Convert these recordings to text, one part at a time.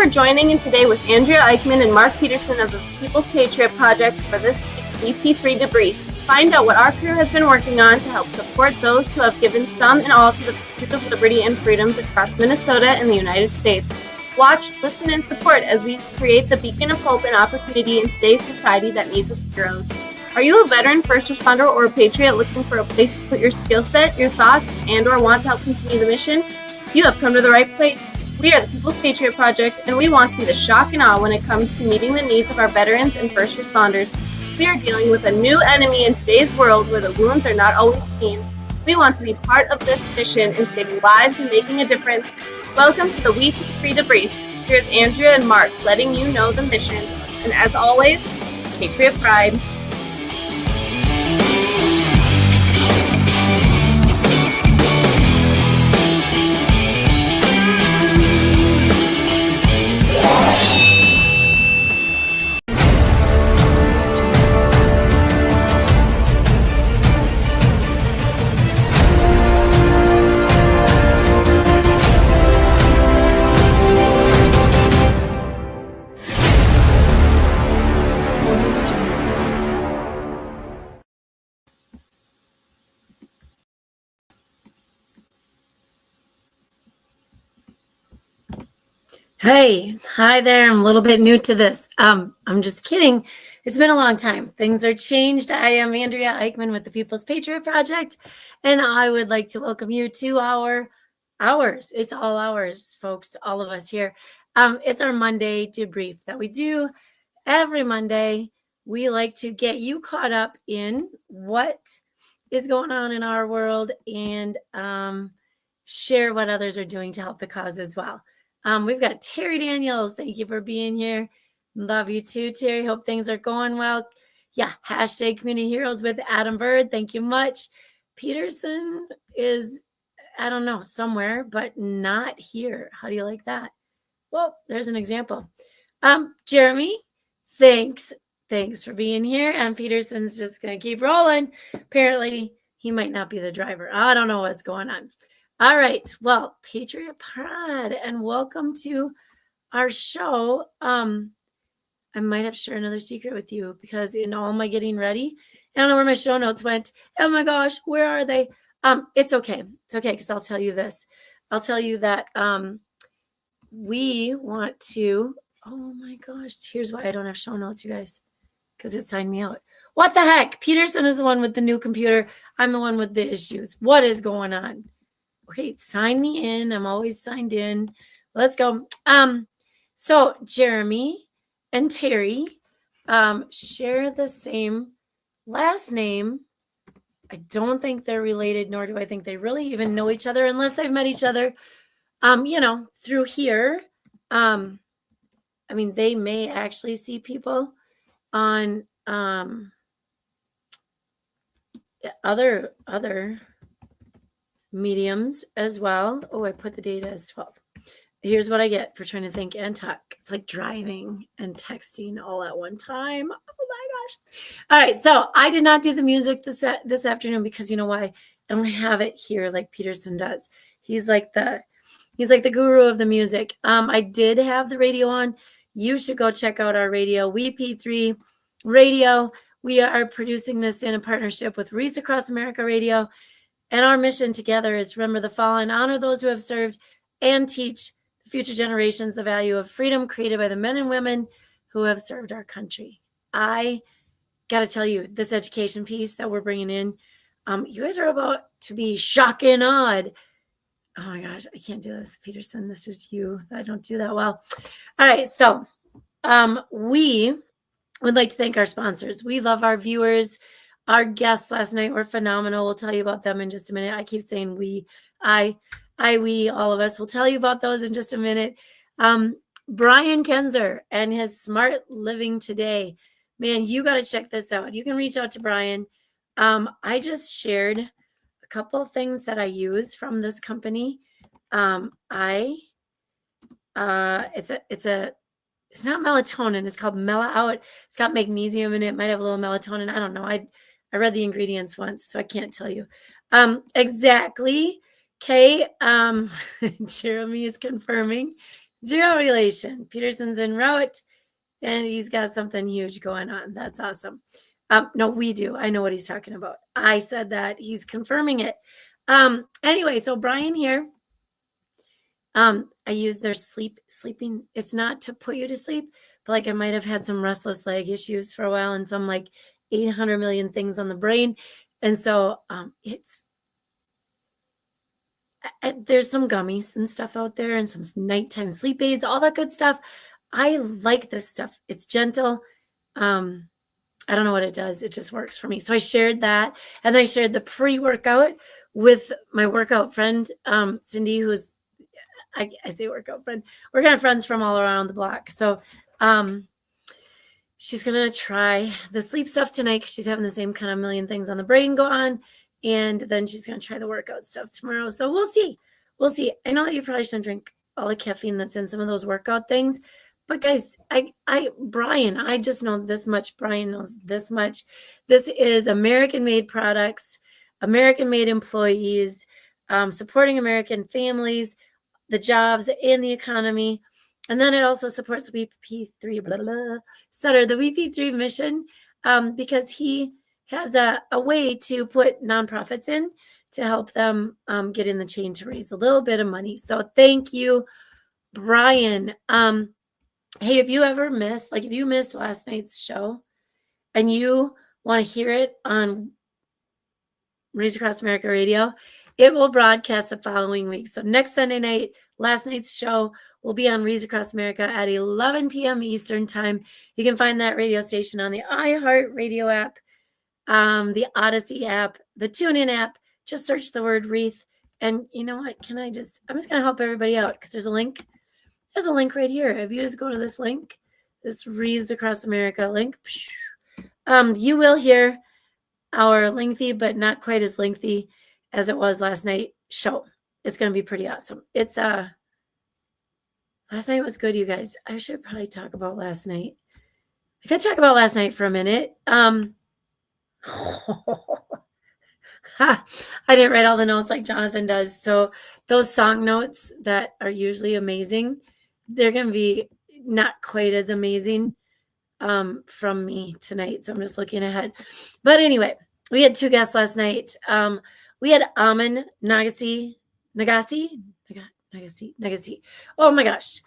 for joining in today with Andrea Eichmann and Mark Peterson of the People's Patriot Project for this week's WeP3 Debrief. Find out what our crew has been working on to help support those who have given some and all to the pursuit of liberty and freedoms across Minnesota and the United States. Watch, listen, and support as we create the beacon of hope and opportunity in today's society that needs its heroes. Are you a veteran, first responder, or a patriot looking for a place to put your skill set, your thoughts, and or want to help continue the mission? You have come to the right place. We are the People's Patriot Project, and we want to be the shock and awe when it comes to meeting the needs of our veterans and first responders. We are dealing with a new enemy in today's world where the wounds are not always seen. We want to be part of this mission in saving lives and making a difference. Welcome to the WeP3 Debrief. Here's Andrea and Mark letting you know the mission. And as always, Patriot Pride. Hey, hi there. I'm a little bit new to this. I'm just kidding. It's been a long time. Things are changed. I am Andrea Eichmann with the People's Patriot Project, and I would like to welcome you to our hours. It's all hours, folks, all of us here. It's our Monday debrief that we do every Monday. We like to get you caught up in what is going on in our world and share what others are doing to help the cause as well. We've got Terry Daniels. Thank you for being here. Love you too, Terry. Hope things are going well. Yeah, hashtag Community Heroes with Adam Bird. Thank you much. Peterson is, I don't know, somewhere, but not here. How do you like that? Well, there's an example. Jeremy, thanks. Thanks for being here. And Peterson's just going to keep rolling. Apparently, he might not be the driver. I don't know what's going on. All right. Well, Patriot Pride, and welcome to our show. I might have to share another secret with you because in all my getting ready, I don't know where my show notes went. Oh my gosh, where are they? It's okay. It's okay because I'll tell you this. I'll tell you that we want to. Oh my gosh, here's why I don't have show notes, you guys, because it signed me out. What the heck? Peterson is the one with the new computer. I'm the one with the issues. What is going on? Okay, sign me in. I'm always signed in. Let's go. So Jeremy and Terry share the same last name. I don't think they're related, nor do I think they really even know each other unless they've met each other, through here. They may actually see people on other mediums as well. Oh, I put the data as 12. Here's what I get for trying to think and talk. It's like driving and texting all at one time. Oh my gosh. All right. So I did not do the music this afternoon because you know why? I don't have it here like Peterson does. He's like the guru of the music. I did have the radio on. You should go check out our radio, WeP3 Radio. We are producing this in a partnership with Reach Across America Radio. And our mission together is to remember the fallen, honor those who have served, and teach the future generations the value of freedom created by the men and women who have served our country. I got to tell you, this education piece that we're bringing in, you guys are about to be shocked and awed. Oh my gosh, I can't do this, Peterson. This is you. I don't do that well. All right, so we would like to thank our sponsors. We love our viewers. Our guests last night were phenomenal. We'll tell you about them in just a minute. I keep saying we, we, all of us. We'll tell you about those in just a minute. Brian Kenzer and his Smart Living Today. Man, you got to check this out. You can reach out to Brian. I just shared a couple of things that I use from this company. It's not melatonin. It's called Mela Out. It's got magnesium in it. It might have a little melatonin. I don't know. I read the ingredients once, so I can't tell you exactly. Okay. Jeremy is confirming. Zero relation. Peterson's en route, and he's got something huge going on. That's awesome. No, we do. I know what he's talking about. I said that. He's confirming it. Anyway, so Brian here. I use their sleeping. It's not to put you to sleep, but like I might have had some restless leg issues for a while and some like 800 million things on the brain. And so there's some gummies and stuff out there and some nighttime sleep aids, all that good stuff. I like this stuff. It's gentle. I don't know what it does. It just works for me. So I shared that. And I shared the pre-workout with my workout friend, Cindy, who's, I say workout friend. We're kind of friends from all around the block. So she's going to try the sleep stuff tonight because she's having the same kind of million things on the brain go on. And then she's going to try the workout stuff tomorrow. So we'll see. We'll see. I know that you probably shouldn't drink all the caffeine that's in some of those workout things. But guys, Brian, I just know this much. Brian knows this much. This is American-made products, American-made employees, supporting American families, the jobs and the economy. And then it also supports WeP3, blah, blah, Sutter, the WeP3 mission, because he has a way to put nonprofits in to help them get in the chain to raise a little bit of money. So thank you, Brian. Hey, if you ever missed, like if you missed last night's show and you want to hear it on Raise Across America Radio, it will broadcast the following week. So next Sunday night, last night's show will be on Raise Across America at 11 p.m. Eastern time. You can find that radio station on the iHeart Radio app, the Odyssey app, the TuneIn app. Just search the word Wreath. And you know what? I'm just going to help everybody out because there's a link. There's a link right here. If you just go to this link, this Reads Across America link, you will hear our lengthy, but not quite as lengthy as it was last night show. It's going to be pretty awesome. It's last night was good, you guys. I should probably talk about last night. I could talk about last night for a minute. I didn't write all the notes like Jonathan does. So those song notes that are usually amazing, they're going to be not quite as amazing from me tonight. So I'm just looking ahead. But anyway, we had two guests last night. We had Amin Nagasi. Oh my gosh.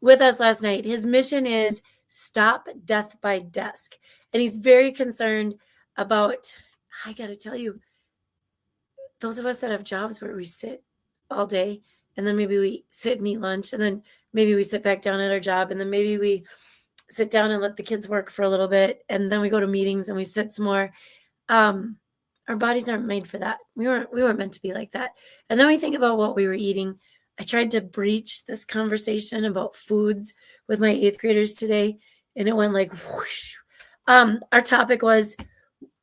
With us last night. His mission is Stop Death by Desk. And he's very concerned about, I got to tell you, those of us that have jobs where we sit all day and then maybe we sit and eat lunch and then maybe we sit back down at our job and then maybe we sit down and let the kids work for a little bit and then we go to meetings and we sit some more. Our bodies aren't made for that. We weren't meant to be like that. And then we think about what we were eating. I tried to breach this conversation about foods with my 8th graders today and it went like whoosh. Our topic was,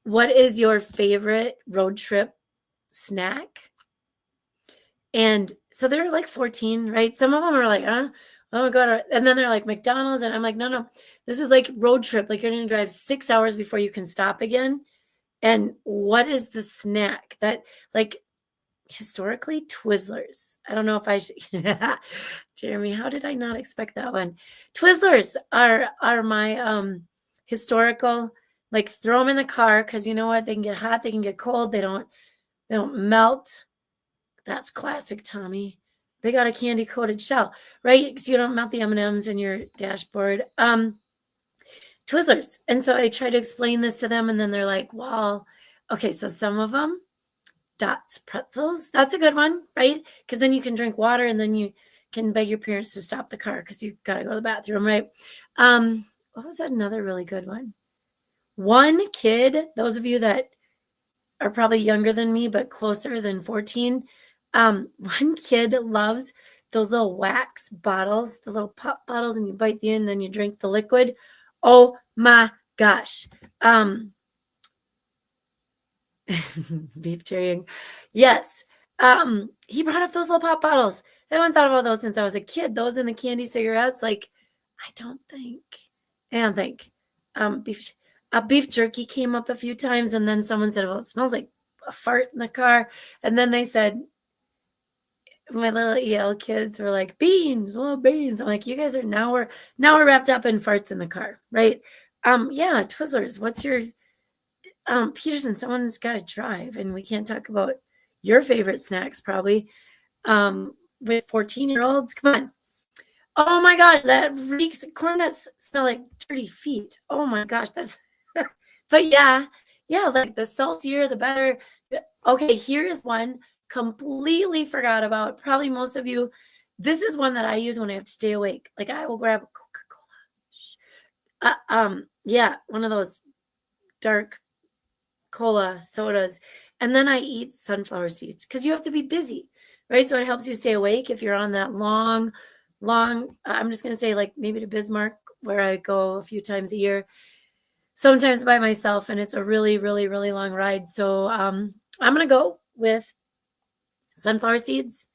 what is your favorite road trip snack? And so they're like 14, right? Some of them are like, oh my God. And then they're like McDonald's. And I'm like, no, this is like road trip. Like you're going to drive 6 hours before you can stop again. And what is the snack that, like, historically, Twizzlers? I don't know if I should. Jeremy, how did I not expect that one? Twizzlers are my historical, like, throw them in the car because you know what? They can get hot, they can get cold, they don't melt. That's classic, Tommy. They got a candy coated shell, right? So you don't melt the M&Ms in your dashboard. Twizzlers. And so I try to explain this to them and then they're like, well, okay, so some of them, Dots pretzels, that's a good one, right? Because then you can drink water and then you can beg your parents to stop the car because you got to go to the bathroom, right? What was that another really good one? One kid, those of you that are probably younger than me, but closer than 14, one kid loves those little wax bottles, the little pop bottles, and you bite the end and then you drink the liquid. Oh my gosh. Beef jerrying. Yes. He brought up those little pop bottles. I haven't thought about those since I was a kid. Those and the candy cigarettes. Like, I don't think. Beef jerky came up a few times, and then someone said, well, it smells like a fart in the car. And then they said, my little EL kids were like, beans, little beans. I'm like, you guys are now we're wrapped up in farts in the car, right? Yeah, Twizzlers, what's your Peterson, someone's got to drive, and we can't talk about your favorite snacks probably with 14-year-olds. Come on. Oh my gosh, that reeks. Corn nuts smell like dirty feet. Oh my gosh, that's but yeah, like the saltier the better. Okay, here's one completely forgot about. Probably most of you, this is one that I use when I have to stay awake. Like I will grab a Coca-Cola. Yeah, one of those dark cola sodas, and then I eat sunflower seeds because you have to be busy, right? So it helps you stay awake if you're on that long, I'm just going to say like maybe to Bismarck, where I go a few times a year, sometimes by myself, and it's a really, really, really long ride. So I'm going to go with sunflower seeds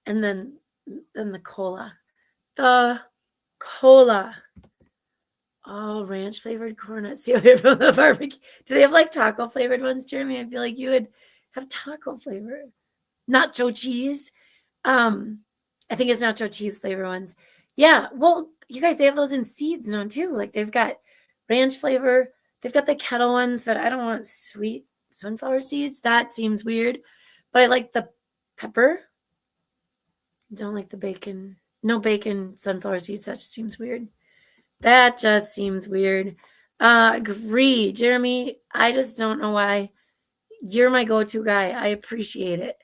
and then the cola. Oh, ranch flavored corn nuts. See away from the barbecue. Do they have like taco flavored ones, Jeremy? I feel like you would have taco flavor. Nacho cheese. I think it's nacho cheese flavor ones. Yeah. Well, you guys, they have those in seeds now too. Like they've got ranch flavor. They've got the kettle ones, but I don't want sweet sunflower seeds. That seems weird. But I like the pepper. Don't like the bacon. No bacon sunflower seeds. That just seems weird. Agree, Jeremy. I just don't know why. You're my go-to guy. I appreciate it.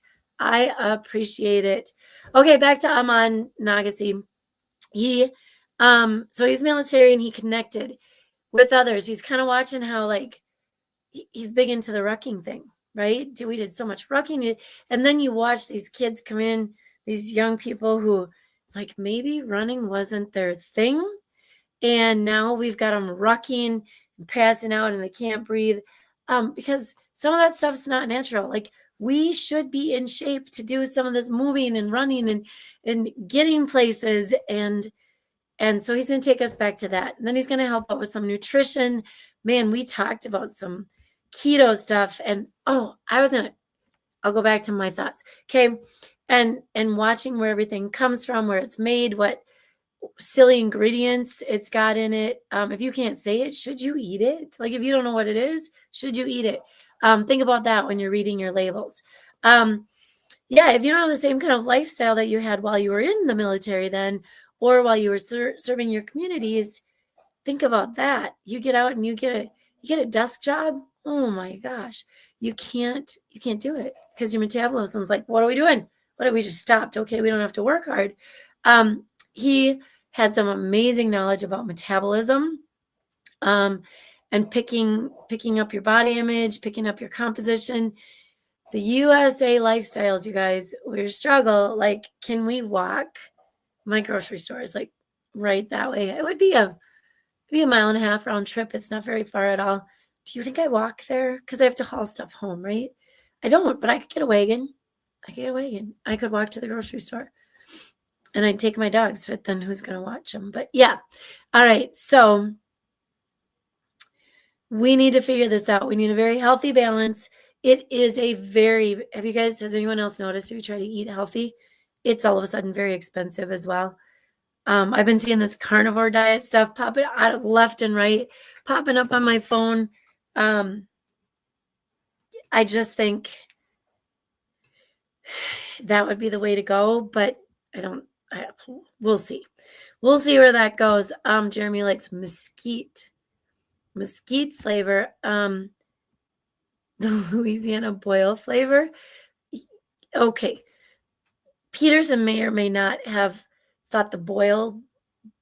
Okay, back to Aman Nagasi. So he's military and he connected with others. He's kind of watching how like he's big into the rucking thing, right? We did so much rucking, and then you watch these kids come in, these young people who like maybe running wasn't their thing, and now we've got them rucking and passing out, and they can't breathe because some of that stuff's not natural. Like we should be in shape to do some of this moving and running and getting places, and so he's going to take us back to that. And then he's going to help out with some nutrition. Man, we talked about some keto stuff, and I'll go back to my thoughts. Okay. And watching where everything comes from, where it's made, what silly ingredients it's got in it. If you can't say it, should you eat it? Like if you don't know what it is, should you eat it? Think about that when you're reading your labels. Yeah, if you don't have the same kind of lifestyle that you had while you were in the military then, or while you were serving your communities, think about that. You get out and you get a desk job. Oh my gosh, you can't do it because your metabolism's like, what are we doing? What if we just stopped? Okay, we don't have to work hard. He had some amazing knowledge about metabolism, and picking up your body image, picking up your composition. The USA lifestyles, you guys, we struggle. Like, can we walk? My grocery store is like right that way. It would be a 1.5 mile round trip. It's not very far at all. Do you think I walk there? Because I have to haul stuff home, right? I don't, but I could get a wagon. I could walk to the grocery store. And I'd take my dogs, but then who's going to watch them? But yeah. All right. So we need to figure this out. We need a very healthy balance. It is has anyone else noticed if you try to eat healthy, it's all of a sudden very expensive as well. I've been seeing this carnivore diet stuff popping out left and right, popping up on my phone. I just think that would be the way to go, but we'll see. We'll see where that goes. Jeremy likes mesquite flavor. The Louisiana boil flavor. Okay. Peterson may or may not have thought the boil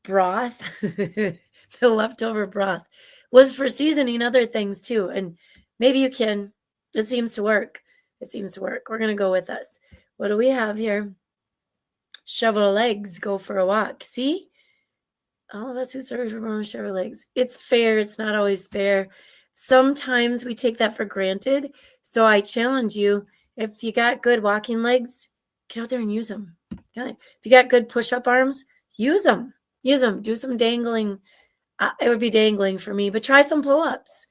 broth, the leftover broth, was for seasoning other things too. And maybe you can. It seems to work. We're going to go with this. What do we have here? Shovel legs, go for a walk. See? All of us who serve for shovel legs. It's fair. It's not always fair. Sometimes we take that for granted. So I challenge you, if you got good walking legs, get out there and use them. If you got good push-up arms, use them. Do some dangling. It would be dangling for me, but try some pull-ups.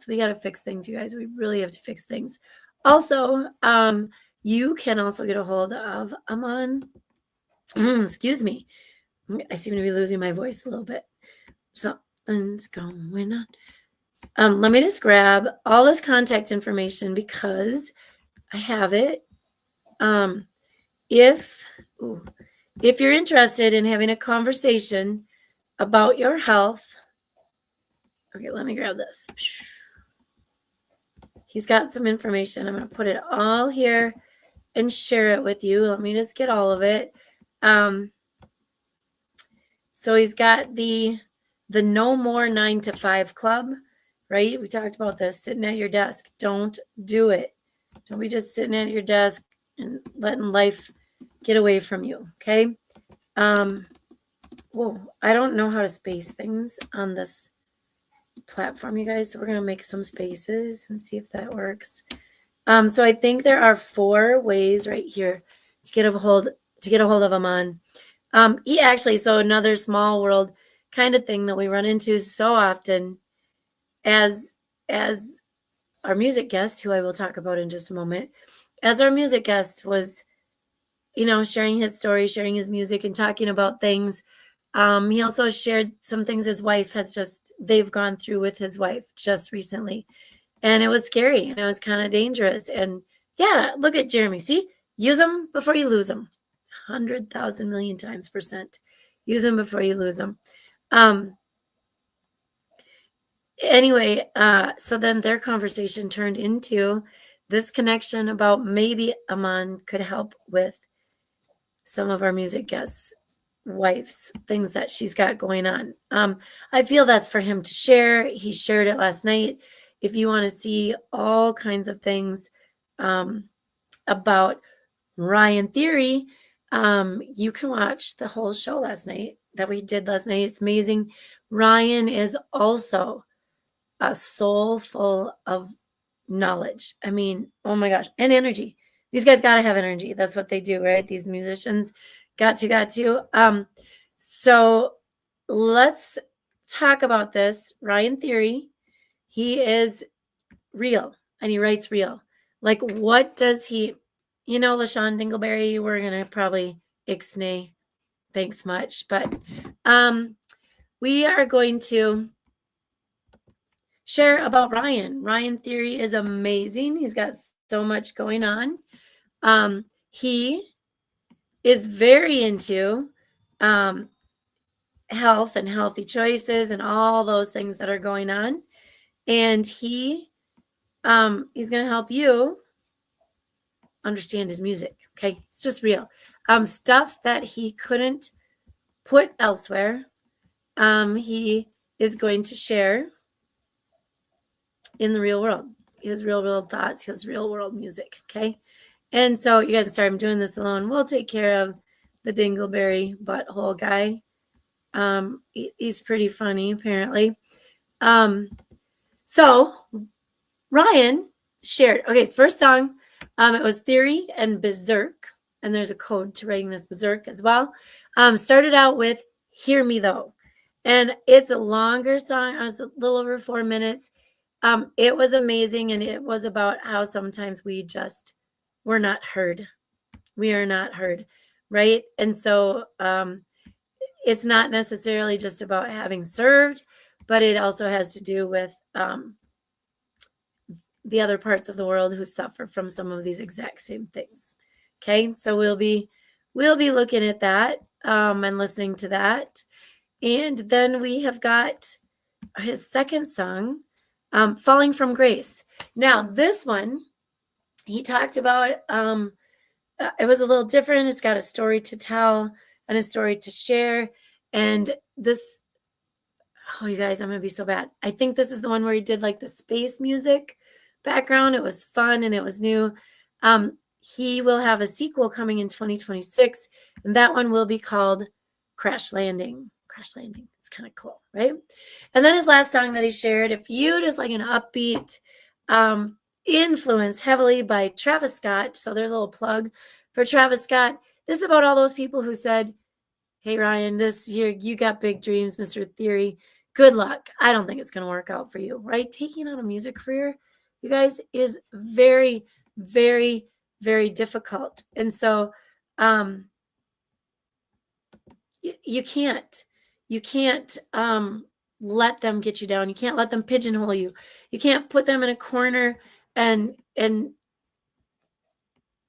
We got to fix things, you guys. We really have to fix things. Also, you can also get a hold of Aman. Excuse me. I seem to be losing my voice a little bit. Something's going on. Let me just grab all this contact information because I have it. If you're interested in having a conversation about your health, okay, let me grab this. He's got some information. I'm going to put it all here and share it with you. Let me just get all of it. So he's got the No More 9 to 5 club, right? We talked about this, sitting at your desk. Don't do it. Don't be just sitting at your desk and letting life get away from you, okay? Whoa, I don't know how to space things on this platform, you guys. So we're going to make some spaces and see if that works. So I think there are 4 ways right here to get a hold of Aman. He actually, so another small world kind of thing that we run into so often as our music guest, who I will talk about in just a moment, as our music guest was, sharing his story, sharing his music and talking about things. He also shared some things his wife they've gone through with his wife just recently. And it was scary and it was kind of dangerous. And yeah, look at Jeremy. See, use them before you lose them. 100,000 million times %. Use them before you lose them. Anyway, so then their conversation turned into this connection about maybe Aman could help with some of our music guests' wives, things that she's got going on. I feel that's for him to share. He shared it last night. If you want to see all kinds of things about Ryan Theory, you can watch the whole show that we did last night. It's amazing. Ryan is also a soul full of knowledge. I mean, oh my gosh, and energy. These guys got to have energy. That's what they do, right? These musicians got to. So let's talk about this. Ryan Theory, he is real and he writes real. Like, what does he, LaShawn Dingleberry, we're going to probably ixnay. Thanks much. But we are going to share about Ryan. Ryan Theory is amazing. He's got so much going on. He is very into health and healthy choices and all those things that are going on. And he's going to help you understand his music. Okay. It's just real. Stuff that he couldn't put elsewhere. He is going to share in the real world, his real world thoughts, his real world music. Okay. And so you guys, sorry, I'm doing this alone. We'll take care of the Dingleberry butthole guy. He's pretty funny, apparently. So Ryan shared, okay, his first song, it was Theory and Berserk. And there's a code to writing this Berserk as well. Started out with Hear Me Though. And it's a longer song. It was a little over 4 minutes. It was amazing. And it was about how sometimes we're not heard. We are not heard. Right. And so it's not necessarily just about having served, but it also has to do with the other parts of the world who suffer from some of these exact same things. Okay. So we'll be looking at that and listening to that. And then we have got his second song, Falling from Grace. Now, this one, he talked about, it was a little different. It's got a story to tell and a story to share. And this, oh, you guys, I'm going to be so bad. I think this is the one where he did like the space music background. It was fun and it was new. He will have a sequel coming in 2026. And that one will be called Crash Landing. Crash Landing. It's kind of cool, right? And then his last song that he shared, if you just like an upbeat, influenced heavily by Travis Scott. So there's a little plug for Travis Scott. This is about all those people who said, hey, Ryan, this year you got big dreams, Mr. Theory. Good luck. I don't think it's going to work out for you, right? Taking on a music career, you guys, is very, very, very difficult. And so you can't let them get you down. You can't let them pigeonhole you. You can't put them in a corner and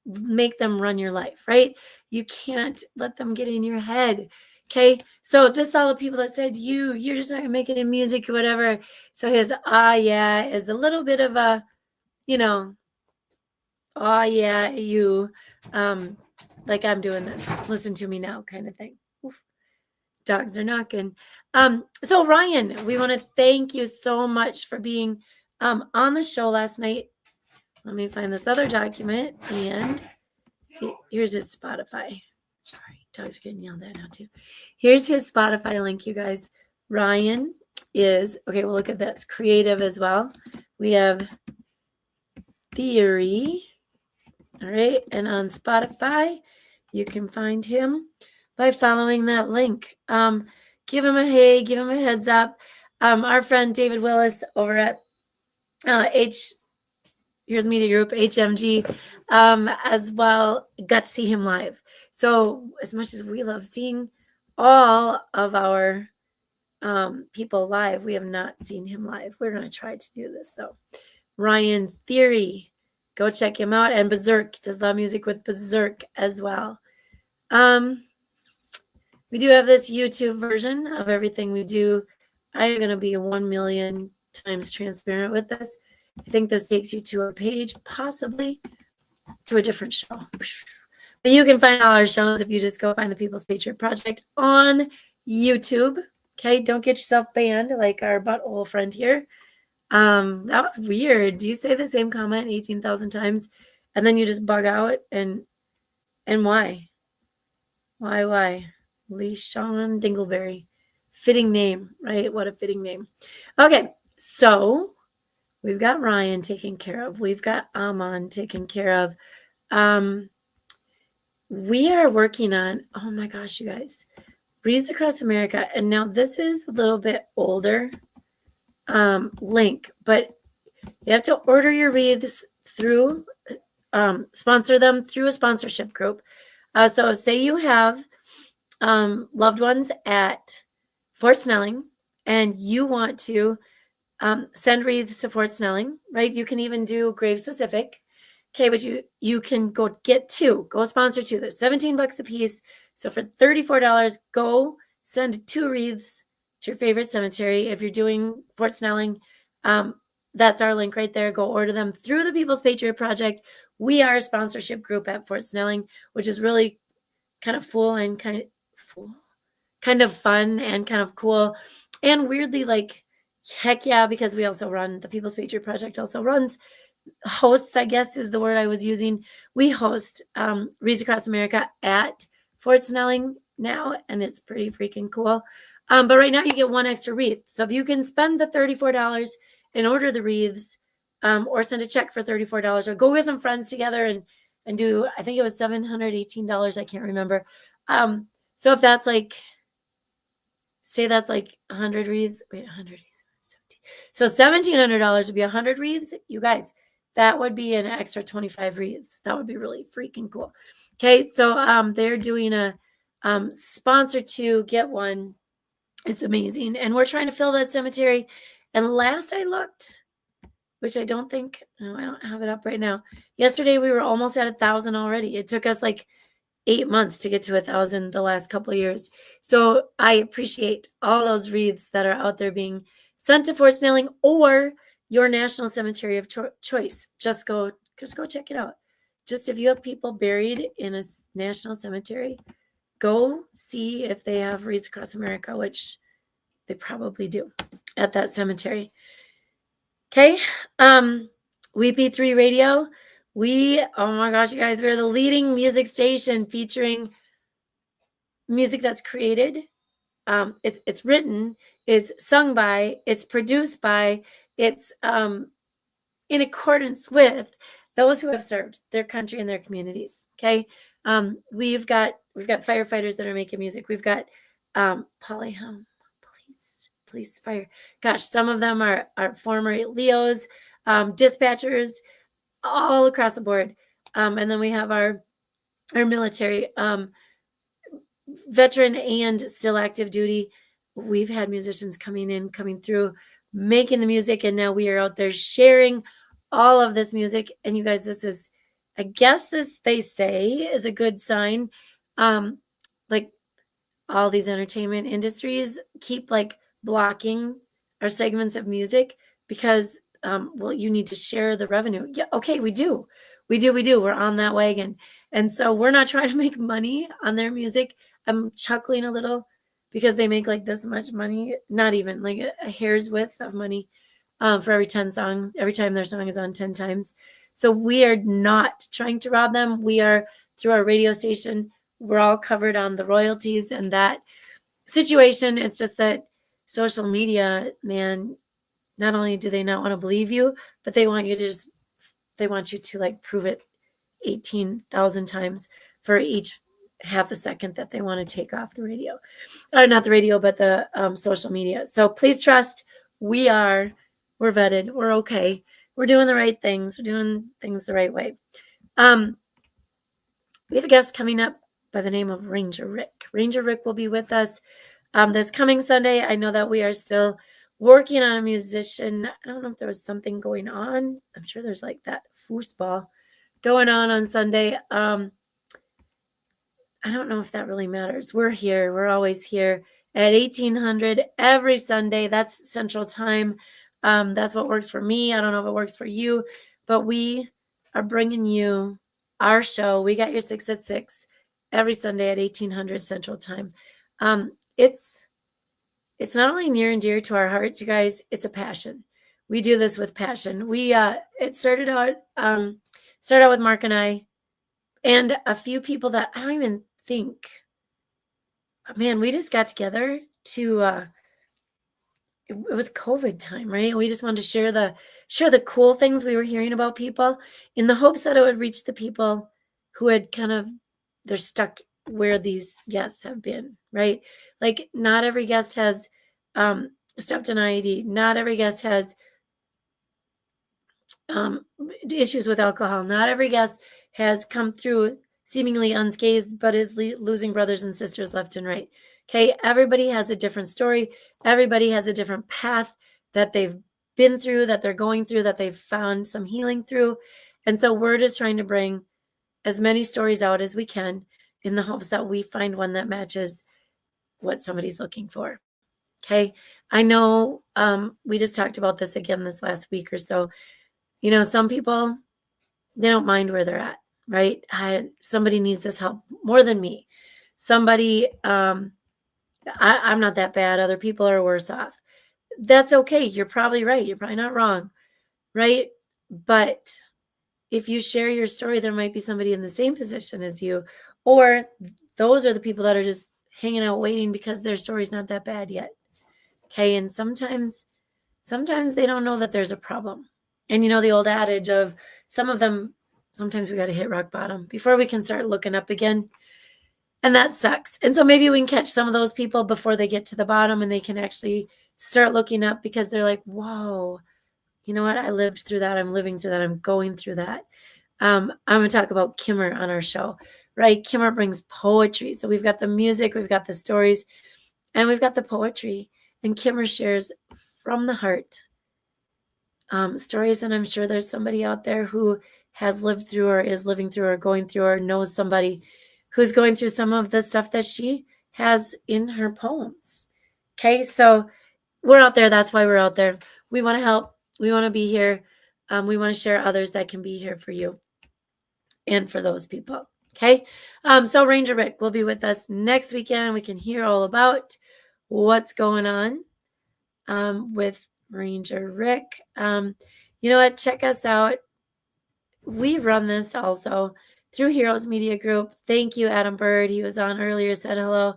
make them run your life, right? You can't let them get in your head. Okay. So this all the people that said you're just not gonna make it in music or whatever. So his yeah is a little bit of a, yeah, you like I'm doing this. Listen to me now kind of thing. Oof. Dogs are knocking. So Ryan, we want to thank you so much for being on the show last night. Let me find this other document and see. Here's his Spotify. Sorry, dogs are getting yelled at now too. Here's his Spotify link, you guys. Ryan is, okay, well, look at this. Creative as well. We have Theory. All right. And on Spotify, you can find him by following that link. Give him a hey, give him a heads up. Our friend David Willis over at Here's Media Group, HMG, as well, got to see him live. So as much as we love seeing all of our people live, we have not seen him live. We're going to try to do this, though. Ryan Theory. Go check him out. And Berserk does love music with Berserk as well. We do have this YouTube version of everything we do. I'm going to be 1 million times transparent with this. I think this takes you to a page, possibly to a different show. But you can find all our shows if you just go find the People's Patriot Project on YouTube. Okay, don't get yourself banned like our butthole friend here. That was weird. Do you say the same comment 18,000 times and then you just bug out? And why? Why? Lee Sean Dingleberry. Fitting name, right? What a fitting name. Okay, so we've got Ryan taken care of. We've got Amon taken care of. We are working on, oh my gosh, you guys, Wreaths Across America. And now this is a little bit older link, but you have to order your wreaths through, sponsor them through a sponsorship group. So say you have loved ones at Fort Snelling and you want to send wreaths to Fort Snelling, right? You can even do grave specific. Okay, but you can go sponsor two. They're $17 a piece. So for $34, go send 2 wreaths to your favorite cemetery. If you're doing Fort Snelling, that's our link right there. Go order them through the People's Patriot Project. We are a sponsorship group at Fort Snelling, which is really kind of kind of fun and kind of cool. And weirdly, like, heck yeah, because we also run, the People's Patriot Project also hosts, I guess is the word I was using. We host Wreaths Across America at Fort Snelling now, and it's pretty freaking cool. But right now you get 1 extra wreath. So if you can spend the $34 and order the wreaths, or send a check for $34, or go with some friends together and do, I think it was $718. I can't remember. So if that's like, say that's like 100 wreaths. Wait, 100 wreaths. So $1,700 would be 100 wreaths. You guys, that would be an extra 25 wreaths. That would be really freaking cool. Okay, so they're doing a sponsor 2, get 1. It's amazing. And we're trying to fill that cemetery. And last I looked, which I don't think, no, I don't have it up right now. Yesterday, we were almost at 1,000 already. It took us like 8 months to get to 1,000 the last couple of years. So I appreciate all those wreaths that are out there being sent to Fort Snelling or your national cemetery of choice. Just go check it out. Just if you have people buried in a national cemetery, go see if they have Wreaths Across America, which they probably do at that cemetery. Okay. WeP3 Radio. Oh my gosh, you guys, we're the leading music station featuring music that's created. It's written, it's sung by, it's produced by, it's in accordance with those who have served their country and their communities. Okay. We've got firefighters that are making music. We've got Polyhelm, police, fire. Gosh, some of them are former Leos, dispatchers, all across the board. And then we have our military, veteran and still active duty. We've had musicians coming through, making the music, and now we are out there sharing all of this music. And you guys, this is, I guess this, they say, is a good sign. Like all these entertainment industries keep like blocking our segments of music because, well, you need to share the revenue. Yeah, okay, we do. We're on that wagon. And so we're not trying to make money on their music. I'm chuckling a little because they make like this much money, not even like a hair's width of money for every 10 songs, every time their song is on 10 times. So we are not trying to rob them. We are, through our radio station, we're all covered on the royalties and that situation. It's just that social media, man, not only do they not want to believe you, but they want you to like prove it 18,000 times for each half a second that they want to take off the radio, or not the radio, but the social media. So please trust, we're vetted. We're okay. We're doing the right things. We're doing things the right way. We have a guest coming up by the name of Ranger Rick. Ranger Rick will be with us this coming Sunday. I know that we are still working on a musician. I don't know if there was something going on. I'm sure there's like that foosball going on Sunday. I don't know if that really matters. We're here. We're always here at 1800 every Sunday. That's Central Time. That's what works for me. I don't know if it works for you, but we are bringing you our show. We got your 6 at 6 every Sunday at 1800 Central Time. It's not only near and dear to our hearts, you guys, it's a passion. We do this with passion. It started out with Mark and I and a few people that I don't even think, man, we just got together to, it was COVID time, right? We just wanted to share the cool things we were hearing about people in the hopes that it would reach the people who had they're stuck where these guests have been, right? Like not every guest has stepped in IED. Not every guest has issues with alcohol. Not every guest has come through seemingly unscathed, but is losing brothers and sisters left and right. Okay, everybody has a different story. Everybody has a different path that they've been through, that they're going through, that they've found some healing through. And so we're just trying to bring as many stories out as we can in the hopes that we find one that matches what somebody's looking for. Okay, I know we just talked about this again this last week or so. You know, some people, they don't mind where they're at, right? Somebody needs this help more than me. Somebody, I'm not that bad. Other people are worse off. That's okay. You're probably right. You're probably not wrong, right? But if you share your story, there might be somebody in the same position as you, or those are the people that are just hanging out waiting because their story's not that bad yet. Okay, and sometimes they don't know that there's a problem. And you know the old adage of some of them, sometimes we got to hit rock bottom before we can start looking up again. And that sucks. And so maybe we can catch some of those people before they get to the bottom and they can actually start looking up because they're like, whoa, you know what? I lived through that. I'm living through that. I'm going through that. I'm going to talk about Kimmer on our show, right? Kimmer brings poetry. So we've got the music, we've got the stories, and we've got the poetry. And Kimmer shares from the heart stories. And I'm sure there's somebody out there who has lived through or is living through or going through or knows somebody who's going through some of the stuff that she has in her poems. Okay, so we're out there. That's why we're out there. We want to help. We want to be here. We want to share others that can be here for you and for those people. Okay, so Ranger Rick will be with us next weekend. We can hear all about what's going on with Ranger Rick. You know what? Check us out. We run this also through Heroes Media Group. Thank you, Adam Bird. He was on earlier, said hello.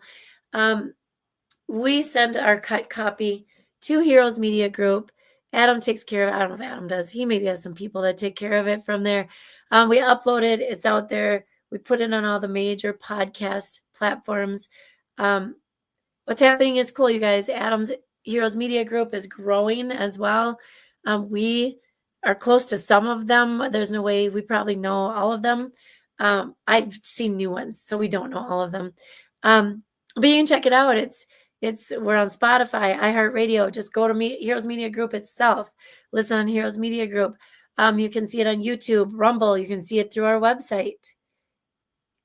We send our cut copy to Heroes Media Group. Adam takes care of it. I don't know if Adam does. He maybe has some people that take care of it from there. We upload it. It's out there. We put it on all the major podcast platforms. What's happening is cool, you guys. Adam's Heroes Media Group is growing as well. We are close to some of them. There's no way we probably know all of them. I've seen new ones, so we don't know all of them. But you can check it out. We're on Spotify, iHeartRadio. Just go to Heroes Media Group itself. Listen on Heroes Media Group. You can see it on YouTube, Rumble. You can see it through our website.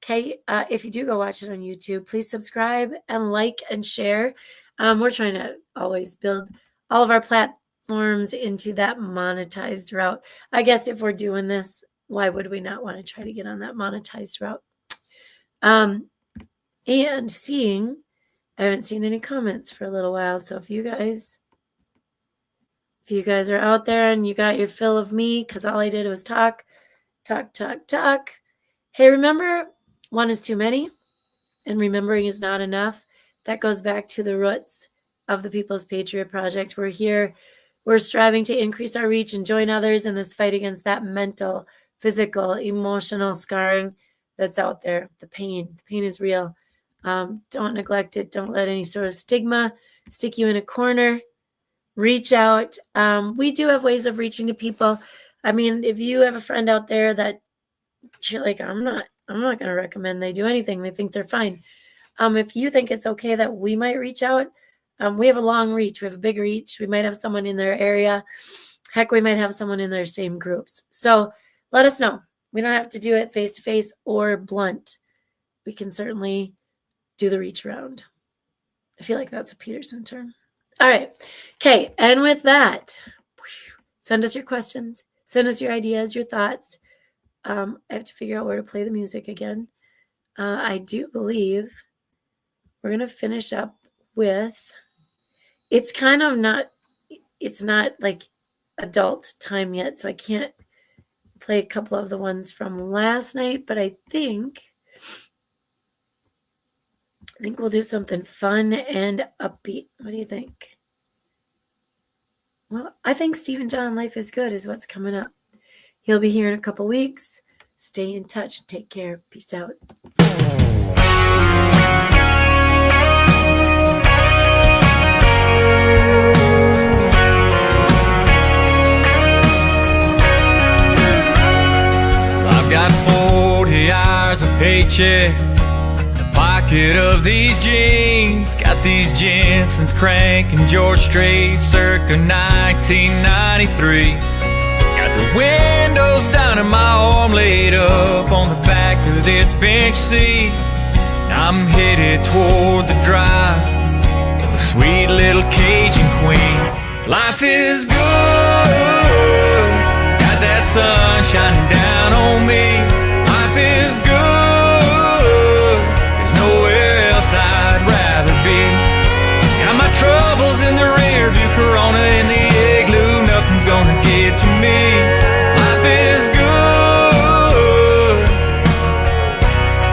Okay, if you do go watch it on YouTube, please subscribe and like and share. We're trying to always build all of our platforms into that monetized route. I guess if we're doing this, why would we not want to try to get on that monetized route? And I haven't seen any comments for a little while. So if you guys are out there and you got your fill of me, because all I did was talk. Hey, remember, one is too many and remembering is not enough. That goes back to the roots of the People's Patriot Project. We're here. We're striving to increase our reach and join others in this fight against that mental, physical, emotional scarring that's out there. The pain is real. Don't neglect it. Don't let any sort of stigma stick you in a corner. Reach out. We do have ways of reaching to people. I mean, if you have a friend out there that you're like, I'm not going to recommend they do anything. They think they're fine. If you think it's okay that we might reach out, we have a long reach. We have a big reach. We might have someone in their area. Heck, we might have someone in their same groups. So let us know. We don't have to do it face-to-face or blunt. We can certainly do the reach around. I feel like that's a Peterson term. All right. Okay. And with that, send us your questions. Send us your ideas, your thoughts. I have to figure out where to play the music again. I do believe we're going to finish up with, it's not like adult time yet, so I can't play a couple of the ones from last night, but I think we'll do something fun and upbeat. What do you think? Well, I think Stephen John, Life is Good is what's coming up. He'll be here in a couple weeks. Stay in touch and take care. Peace out. I've got 40 hours of paycheck, the pocket of these jeans. Got these Jensen's cranking George Strait circa 1993. Got the windows down and my arm laid up on the back of this bench seat. I'm headed toward the drive of a sweet little Cajun queen. Life is good, got that sun shining down on me. Life is good, there's nowhere else I'd rather be. Got my troubles in the rear view, Corona in the igloo, nothing's gonna get to me. Life is good,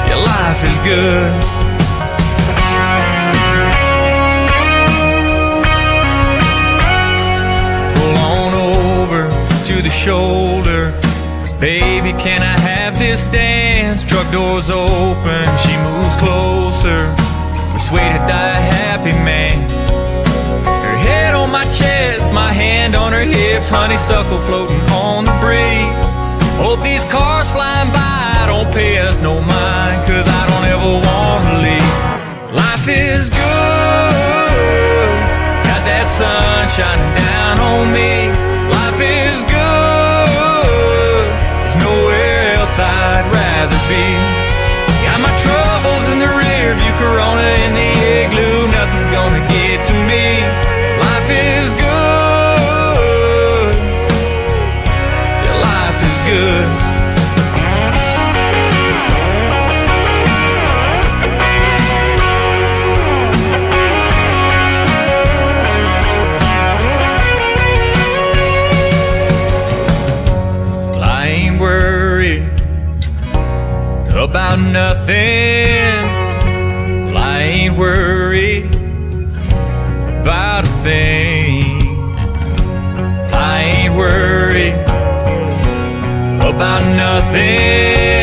yeah, life is good. Pull on over to the shoulder, baby, can I have this dance? Truck doors open, she moves closer, persuaded by a happy man. Her head on my chest, my hand on her hips, honeysuckle floating on the breeze. Hope these cars flying by don't pay us no mind, cause I don't ever want to leave. Life is good, got that sun shining down on me. Life is good, there's nowhere else I'd rather be. Got my troubles in the rear view, Corona in the igloo, nothing's gonna get to me. Life is good, yeah, life is good. I ain't worried about nothing. Well, I ain't worried about a thing. I ain't worried about nothing.